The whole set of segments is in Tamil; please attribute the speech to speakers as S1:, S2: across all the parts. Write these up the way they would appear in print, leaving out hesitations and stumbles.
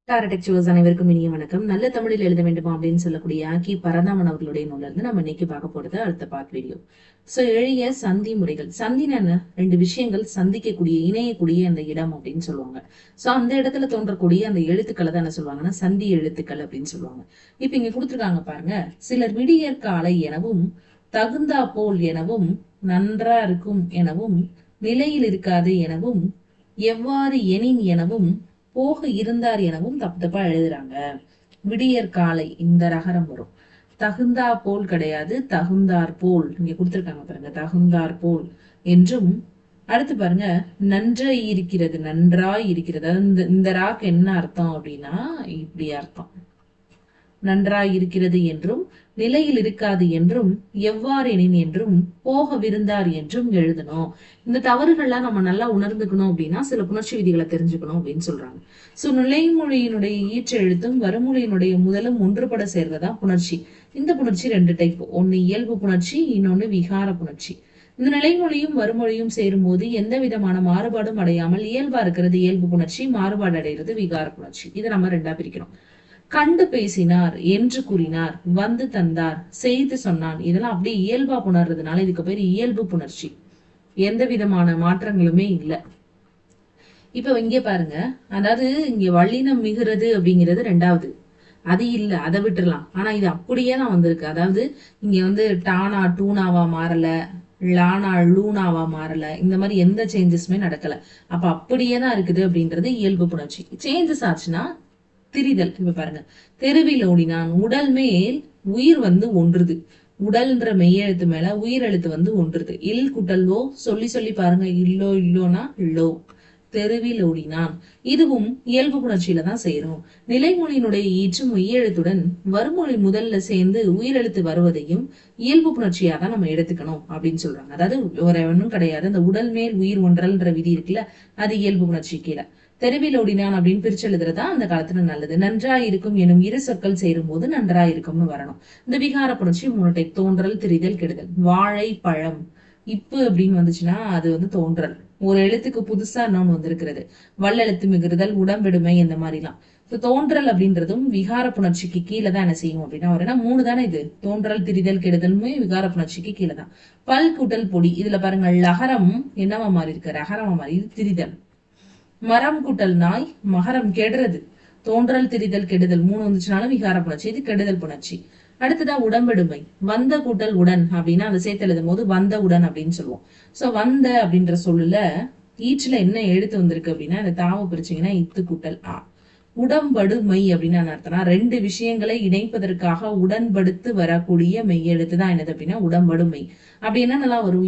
S1: டெக்சுவர்ஸ் அனைவருக்கும் இனிய வணக்கம். நல்ல தமிழில் எழுத வேண்டுமா அப்படின்னு சொல்லக்கூடிய ஆக்கி பரந்தாமன் அவர்களுடைய நூல்ல இருந்து நம்ம இன்னைக்கு பார்க்க போறது அடுத்த பார்ட் வீடியோ. சோ எளிய சந்தி முறைகள். சந்தினா என்ன? ரெண்டு விஷயங்கள் சந்திக்கக்கூடிய இணையக்கூடிய அந்த இடம் அப்படின்னு சொல்லுவாங்க. சோ அந்த இடத்துல தோன்றக்கூடிய அந்த எழுத்துக்களை தான் என்ன சொல்லுவாங்கன்னா சந்தி எழுத்துக்கள் அப்படின்னு சொல்லுவாங்க. இப்ப இங்க கொடுத்துருக்காங்க பாருங்க. சிலர் விடியற் காலை எனவும் தகுந்தா போல் எனவும் நன்றா இருக்கும் எனவும் நிலையில் இருக்காது எனவும் எவ்வாறு எனின் எனவும் போக இருந்தார் எனவும் தப்பு தப்பா எழுதுறாங்க. விடியற் காலை இந்த ரகரம் வரும். தகுந்தா போல் கிடையாது, தகுந்தார் போல். இங்க கொடுத்திருக்காங்க பாருங்க, தகுந்தார் போல் என்றும். அடுத்து பாருங்க, நன்றாய் இருக்கிறது, நன்றாய் இருக்கிறது. இந்த ராக்கு என்ன அர்த்தம் அப்படின்னா இப்படி அர்த்தம். நன்றாய் இருக்கிறது என்றும் நிலையில் இருக்காது என்றும் எவ்வாறெனின் என்றும் போகவிருந்தார் என்றும் எழுதணும். இந்த தவறுகள்லாம் நம்ம நல்லா உணர்ந்துக்கணும் அப்படின்னா சில புணர்ச்சி விதிகளை தெரிஞ்சுக்கணும் அப்படின்னு சொல்றாங்க. சோ நிலைமொழியினுடைய ஈற்று எழுத்தும் வருமொழியினுடைய முதலும் ஒன்றுபட சேர்றதா புணர்ச்சி. இந்த புணர்ச்சி ரெண்டு டைப். ஒன்னு இயல்பு புணர்ச்சி, இன்னொன்னு விகார புணர்ச்சி. இந்த நிலைமொழியும் வருமொழியும் சேரும் போது எந்த விதமான மாறுபாடும் அடையாமல் இயல்பா இருக்கிறது இயல்பு புணர்ச்சி, மாறுபாடு அடைகிறது விகார புணர்ச்சி. இதை நம்ம ரெண்டா பிரிக்கிறோம். கண்டு பேசினார், என்று கூறினார், வந்து தந்தார், செய்து சொன்னான். இதெல்லாம் அப்படியே இயல்பா புணர்றதுனால இதுக்கு பேர் இயல்பு புணர்ச்சி. எந்த விதமான மாற்றங்களுமே இல்லை. இப்ப இங்க பாருங்க, அதாவது இங்க வல்லினம் மிகுறது அப்படிங்கிறது ரெண்டாவது. அது இல்ல, அதை விட்டுறலாம். ஆனா இது அப்படியே தான் வந்திருக்கு. அதாவது இங்க டானா டூனாவா மாறல, லானா லூனாவா மாறல, இந்த மாதிரி எந்த சேஞ்சஸுமே நடக்கல. அப்ப அப்படியே தான் இருக்குது அப்படின்றது இயல்பு புணர்ச்சி. சேஞ்சஸ் ஆச்சுன்னா திரிதல். இப்ப பாருங்க, தெருவில் ஓடினான், உடல் மேல் உயிர் ஒன்றுது. உடல்ன்ற மெய்யெழுத்து மேல உயிர் எழுத்து ஒன்றுது. இல் குட்டல் ஓ சொல்லி சொல்லி பாருங்க. இல்லோ இல்லோனா லோ. தெருவில் ஓடினான். இதுவும் இயல்பு புணர்ச்சியில தான் சேரும். நிலைமொழியினுடைய ஈற்றும் மெய்யெழுத்துடன் வருமொழி முதல்ல சேர்ந்து உயிரெழுத்து வருவதையும் இயல்பு புணர்ச்சியா தான் நம்ம எடுத்துக்கணும் அப்படின்னு சொல்றாங்க. அதாவது ஒரு ஒன்றும் கிடையாது. அந்த உடல் மேல் உயிர் ஒன்றல்ன்ற விதி இருக்குல்ல, அது இயல்பு புணர்ச்சி கீழே. தெருவில் ஓடினான் அப்படின்னு பிரிச்சு எழுதுறதா அந்த காலத்துல நல்லது. நன்றாய் இருக்கும் எனும் இரு சொற்கள் சேரும் போது நன்றாய் இருக்கும்னு வரணும். இந்த விகார புணர்ச்சி 3 டைப். தோன்றல், திரிதல், கெடுதல். வாழை பழம் இப்பு அப்படின்னு வந்துச்சுன்னா அது தோன்றல். ஒரு எழுத்துக்கு புதுசா இன்னொன்னு வந்திருக்கிறது. வல்லெழுத்து மிகுறுதல், உடம்பெடுமை, இந்த மாதிரிலாம். தோன்றல் அப்படின்றதும் விகார புணர்ச்சிக்கு கீழே தான் என்ன செய்யும் அப்படின்னா ஏன்னா 3 தானே இது. தோன்றல், திரிதல், கெடுதலுமே விகார புணர்ச்சிக்கு கீழே தான். பல் கூட்டல் பொடி. இதுல பாருங்க, லகரம் என்னவா மாறி இருக்கு? ரகரமா மாறி. இது திரிதல். மரம் கூட்டல் நாய், மகரம் கெடுறது. தோன்றல், திரிதல், கெடுதல் 3 வந்துச்சுனாலும் விகார புணர்ச்சி. இது கெடுதல் புணர்ச்சி. அடுத்ததா உடம்பெடுமை. வந்த கூட்டல் உடன் அப்படின்னா அதை சேர்த்து எழுதும் போது வந்த உடன் அப்படின்னு சொல்லுவோம். சோ வந்த அப்படின்ற சொல்லுல ஈச்சுல என்ன எழுத்து வந்திருக்கு அப்படின்னா இந்த தாவ பிரிச்சிங்கன்னா இத்து கூட்டல் ஆ. உடம்படுமை அப்படின்னு அர்த்தம்னா 2 விஷயங்களை இணைப்பதற்காக உடன்படுத்து வரக்கூடிய மெய் எழுத்து தான் என்னது அப்படின்னா உடம்படுமை. அப்படி என்ன நல்லா வரும்?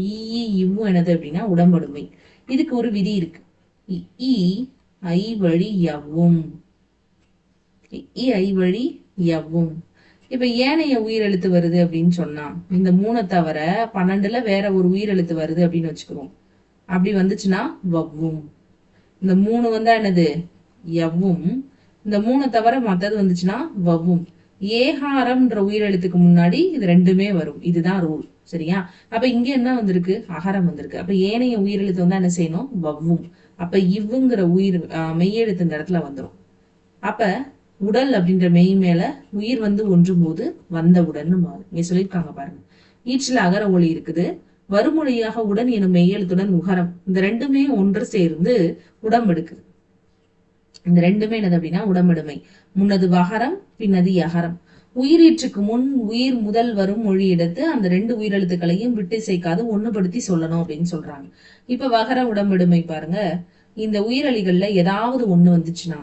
S1: இவ்வும் என்னது அப்படின்னா உடம்படுமை. இதுக்கு ஒரு விதி இருக்கு. இ ஐ வழி யவ்வும். இ ஐ வழி யவ்வும். இப்ப ஏனைய உயிரெழுத்து வருது அப்படின்னு சொன்னா இந்த 3 தவிர 12ல வேற ஒரு உயிரெழுத்து வருது அப்படின்னு வச்சுக்கிறோம். அப்படி வந்துச்சுன்னா வவ்வும். இந்த 3 வந்தா என்னது? யவ்வும். இந்த 3 தவிர மத்தது வந்துச்சுன்னா வவ்வும். ஏகாரம்ன்ற உயிரெழுத்துக்கு முன்னாடி இது ரெண்டுமே வரும். இதுதான் ரூல். சரியா? அப்ப இங்க என்ன வந்திருக்கு? அகரம் வந்திருக்கு. அப்ப ஏனைய உயிரெழுத்து வந்தா என்ன செய்யணும்? வவ்வும். அப்ப இவ்வுங்கிற உயிர் மெய்யெழுத்து இந்த இடத்துல வந்துடும். அப்ப உடல் அப்படின்ற மெய் மேல உயிர் ஒன்றும் போது வந்த உடன்னு மாறும். இங்க சொல்லியிருக்காங்க பாருங்க. ஈச்சில அகர ஒளி இருக்குது. வருமொழியாக உடன் எனும் மெய்யெழுத்துடன் உகரம். இந்த ரெண்டுமே ஒன்று சேர்ந்து உடம்பெடுக்குது. இந்த ரெண்டுமே என்னது அப்படின்னா உடம்பெடுமை. முன்னது வகரம், பின்னது யகரம். உயிரீற்றுக்கு முன் உயிர் முதல் வரும் மொழி எடுத்து அந்த 2 உயிரெழுத்துக்களையும் விட்டு சேர்க்காது ஒண்ணுபடுத்தி சொல்லணும் அப்படின்னு சொல்றாங்க. இப்ப வகர உடம்பெடுமை பாருங்க. இந்த உயிரலிகள்ல ஏதாவது ஒண்ணு வந்துச்சுன்னா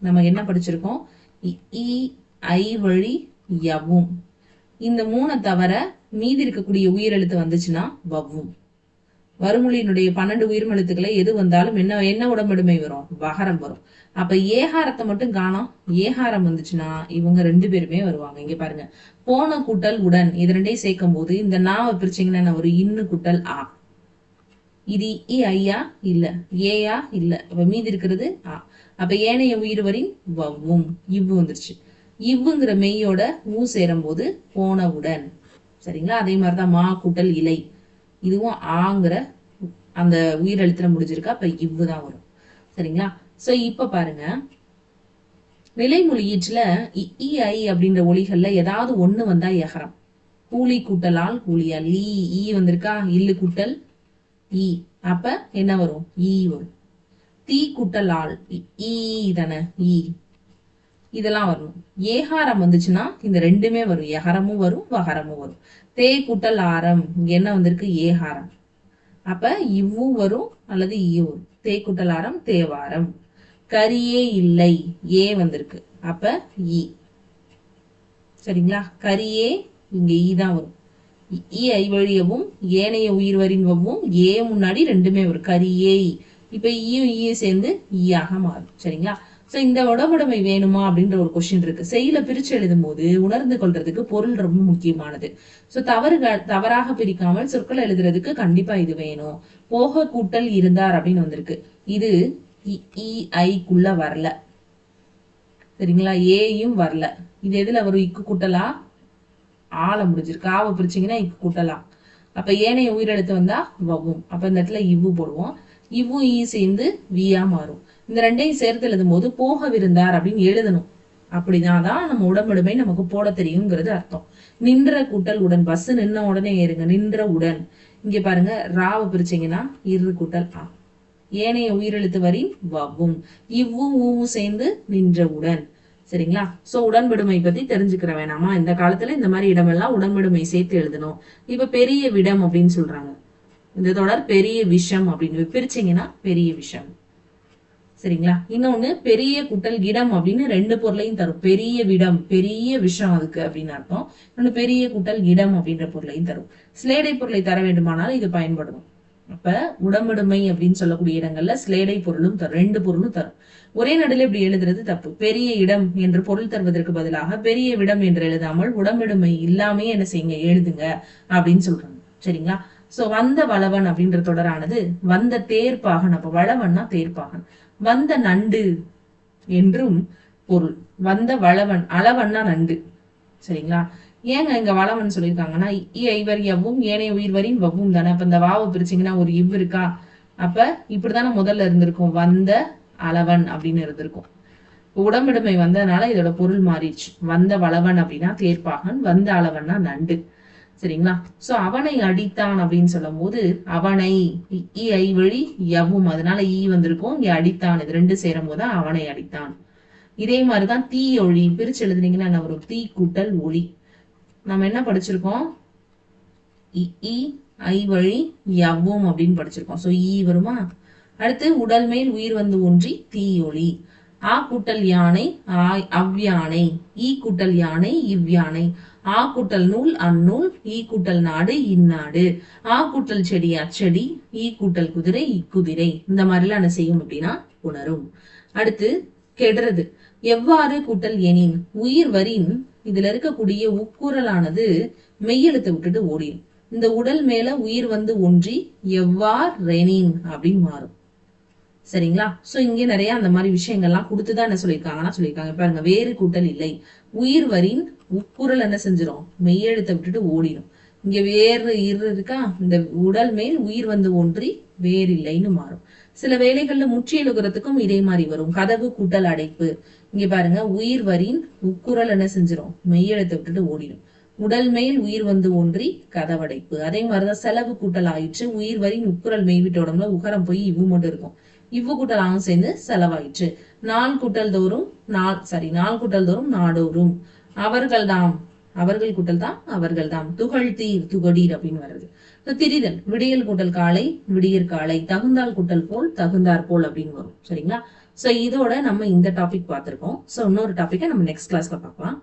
S1: நம்ம என்ன படிச்சிருக்கோம்? இ ஐ வழி யவ்வும். இந்த 3 தவிர மீதி இருக்கக்கூடிய உயிரெழுத்து வந்துச்சுன்னா வவ்வும். வருமொழியினுடைய 12 உயிர்மெழுத்துக்களை எது வந்தாலும் என்ன உடம்பெடுமை வரும்? வகரம் வரும். அப்ப ஏகாரத்தை மட்டும் காணோம். ஏகாரம் வந்துச்சுன்னா இவங்க 2 பேருமே வருவாங்க. இங்க பாருங்க, போன கூட்டல் உடன் இது ரெண்டையும் சேர்க்கும் போது இந்த நாவை பிரிச்சிங்கன்னா ஒரு இன்னு கூட்டல் ஆ. இது இ ஐயா இல்ல, ஏயா இல்ல. அப்ப மீதி இருக்கிறது ஆ. அப்ப ஏனைய உயிர் வரின் வவ்வும். இவ்வு வந்துருச்சு. இவ்வுங்கிற மெய்யோட ஊ சேரும் போது போனவுடன். சரிங்களா? அதே மாதிரிதான் மா கூட்டல் இலை. இதுவும் ஆங்கிற அந்த உயிரெழுத்துல முடிஞ்சிருக்கு. அப்ப இவ்வுதான் வரும். சரிங்களா? சோ இப்ப பாருங்க, நிலைமொழியீட்டுல இ ஐ அப்படின்ற ஒலிகள்ல ஏதாவது ஒண்ணு வந்தா எகரம். கூலி கூட்டலால் கூலியால் ஈ வந்திருக்கா, இல்லு கூட்டல் ஈ, அப்ப என்ன வரும், ஈ வரும். தீ கூட்டல் ஆள் ஈ தானே, ஈ, இதெல்லாம் வரணும். ஏகாரம் வந்துச்சுன்னா இந்த ரெண்டுமே வரும், எகரமும் வரும் வகரமும் வரும். தே கூட்டல் ஆரம், இங்க என்ன வந்திருக்கு, ஏகாரம், அப்ப இவ்வும் வரும் அல்லது ஈ வரும். தே கூட்டல் ஆரம் தேவாரம். கரியே இல்லை, ஏ வந்திருக்கு, அப்ப ஈ. சரிங்களா, கரியே இங்க ஈ தான் வரும். ஈ ஐ வழியவும் ஏனைய உயிர்வரின் வவும் ஏ முன்னாடி ரெண்டுமே வரும், கரியே. இப்ப ஈயும் சேர்ந்து ஈயாக மாறும். சரிங்களா, சோ இந்த உடம்புடைமை வேணுமா அப்படின்ற ஒரு கொஸ்டின் இருக்கு. செய்யுள பிரிச்சு எழுதும் போது உணர்ந்து கொள்றதுக்கு பொருள் ரொம்ப முக்கியமானது. சோ தவறாக பிரிக்காமல் சொற்களை எழுதுறதுக்கு கண்டிப்பா இது வேணும். போக கூட்டல் இருந்தார் அப்படின்னு வந்திருக்கு, இது இ ஐக்குள்ள வரல. சரிங்களா, ஏயும் வரல. இது எதுல வரும், இக்கு கூட்டலா ஆள முடிஞ்சிருக்கு, ஆவ பிரிச்சிங்கன்னா இக்கு கூட்டலா. அப்ப ஏனைய உயிரெழுத்து வந்தா வவும், அப்ப இந்த இடத்துல இவ்வு போடுவோம். இவ்வும் ஈ சேர்ந்து வியா மாறும். இந்த ரெண்டையும் சேர்த்து எழுதும் போது போகவிருந்தார் அப்படின்னு எழுதணும். அப்படிதான் நம்ம உடம்படுமை நமக்கு போட தெரியுங்கிறது அர்த்தம். நின்ற கூட்டல் உடன், பஸ் நின்ன உடனே ஏறுங்க, நின்ற உடன். இங்க பாருங்க, ராவை பிரிச்சீங்கன்னா இரு கூட்டல் ஆ, ஏனைய உயிரெழுத்து வரி வவும், இவ்வும் ஊவும் சேர்ந்து நின்ற உடன். சரிங்களா, சோ உடன்படுமை பத்தி தெரிஞ்சுக்கிற வேணாமா? இந்த காலத்துல இந்த மாதிரி இடமெல்லாம் உடன்படுமை சேர்த்து எழுதணும். இப்ப பெரிய விடம் அப்படின்னு சொல்றாங்க, இந்த தொடர் பெரிய விஷம் அப்படின்னு பிரிச்சீங்கன்னா பெரிய விஷம். சரிங்களா, இன்னொன்னு பெரிய கூட்டல் இடம் அப்படின்னு ரெண்டு பொருளையும் தரும். பெரிய விடம், பெரிய விஷம் அதுக்கு அப்படின்னு அர்த்தம். இன்னொன்னு பெரிய கூட்டல் இடம் அப்படின்ற பொருளையும் தரும். ஸ்லேடை பொருளை தர வேண்டுமானாலும் இது பயன்படும். அப்ப உடம்படுமை அப்படின்னு சொல்லக்கூடிய இடங்கள்ல ஸ்லேடை பொருளும் தரும், ரெண்டு பொருளும் தரும். ஒரே நடுல இப்படி எழுதுறது தப்பு. பெரிய இடம் என்று பொருள் தருவதற்கு பதிலாக பெரிய விடம் என்று எழுதாமல் உடம்படுமை இல்லாமே என்ன செய்யுங்க, எழுதுங்க அப்படின்னு சொல்றாங்க. சரிங்களா, சோ வந்த வளவன் அப்படின்ற தொடரானது வந்த தேர்ப்பாகன், அப்ப வளவன்னா தேர்ப்பாகன். வந்த நண்டு என்றும் பொருள். வந்த வளவன், அளவன்னா நண்டு. சரிங்களா, ஏங்க இங்க வளவன் சொல்லியிருக்காங்கன்னா ஐவர் எவ்வும் ஏனைய உயிர்வரின் வவ்வும் தானே. அப்ப இந்த வாவை பிரிச்சிங்கன்னா ஒரு இவ் இருக்கா, அப்ப இப்படித்தானே முதல்ல இருந்திருக்கும், வந்த அளவன் அப்படின்னு இருந்திருக்கும். உடம்பிடுமை வந்ததுனால இதோட பொருள் மாறிடுச்சு. வந்த வளவன் அப்படின்னா தேர்ப்பாகன், வந்த அளவன்னா நண்டு. சரிங்களா, சோ அவனை அடித்தான் அப்படின்னு சொல்லும் போது அவனை இ ஐ வழி எவ்வும், அதனால ஈ வந்திருக்கும், இங்க அடித்தான், இது ரெண்டு சேரும் போது அவனை அடித்தான். இதே மாதிரிதான் தீ ஒளி பிரிச்சு எழுதுனீங்கன்னா என்ன வரும், தீ கூட்டல் ஒளி. நம்ம என்ன படிச்சிருக்கோம், இ ஐ வழி எவ்வும் அப்படின்னு படிச்சிருக்கோம். சோ ஈ வருமா. அடுத்து உடல் மேல் உயிர் வந்து ஒன்றி தீயொளி. ஆ கூட்டல் யானை அவ்யானை, ஈ கூட்டல் யானை இவ்யானை. ஆ கூட்டல் நூல் அந்நூல், ஈ கூட்டல் நாடு இந்நாடு. ஆ கூட்டல் செடி அச்செடி, ஈ கூட்டல் குதிரை இக்குதிரை. இந்த மாதிரிலாம் என்ன செய்யும் அப்படின்னா உணரும். அடுத்து கெடுறது. எவ்வாறு கூட்டல் எனின், உயிர் வரின் இதுல இருக்கக்கூடிய உட்குரலானது மெய்யெழுத்தை விட்டுட்டு ஓடிடும். இந்த உடல் மேல உயிர் வந்து ஒன்றி எவ்வாறு ரெனின் அப்படின்னு மாறும். சரிங்களா, சோ இங்க நிறைய அந்த மாதிரி விஷயங்கள்லாம் கொடுத்துதான் என்ன சொல்லியிருக்காங்க பாருங்க. வேறு கூட்டல் இல்லை, உயிர் வரின் உட்குரல் என்ன செஞ்சிடும், மெய்யெழுத்தை விட்டுட்டு ஓடிடும். இங்க வேறு இரு இருக்கா, இந்த உடல் மேல் உயிர் வந்து ஒன்றி வேறு இல்லைன்னு மாறும். சில வேளைகள்ல முற்றி எழுகிறதுக்கும் இதே மாதிரி வரும். கதவு கூட்டல் அடைப்பு. இங்க பாருங்க, உயிர் வரின் உட்குரல் என்ன செஞ்சிடும், மெய்யெழுத்தை விட்டுட்டு ஓடிடும். உடல் மேல் உயிர் வந்து ஒன்றி கதவடைப்பு. அதே மாதிரிதான் செலவு கூட்டல் ஆயிடுச்சு. உயிர் வரின் உட்குரல் மெய்விட்ட உடம்புல உகரம் போய் இவ்வு மட்டும் இருக்கும். இவ்வு கூட்டல் ஆகும் சேர்ந்து செலவாயிற்று. நாள் கூட்டல் தோறும் நாள் கூட்டல் தோறும் நாடோறும். அவர்கள் தாம், அவர்கள் கூட்டல் தான் அவர்கள் தாம். துகள் தீர் துகடீர் அப்படின்னு வருது. திரிதல். விடியல் கூட்டல் காலை விடியற் காலை. தகுந்தால் கூட்டல் போல் தகுந்தார் போல் அப்படின்னு வரும். சரிங்களா, சோ இதோட நம்ம இந்த டாபிக் பார்த்திருக்கோம். சோ இன்னொரு டாபிக்கை நம்ம நெக்ஸ்ட் கிளாஸ்ல பார்க்கலாம்.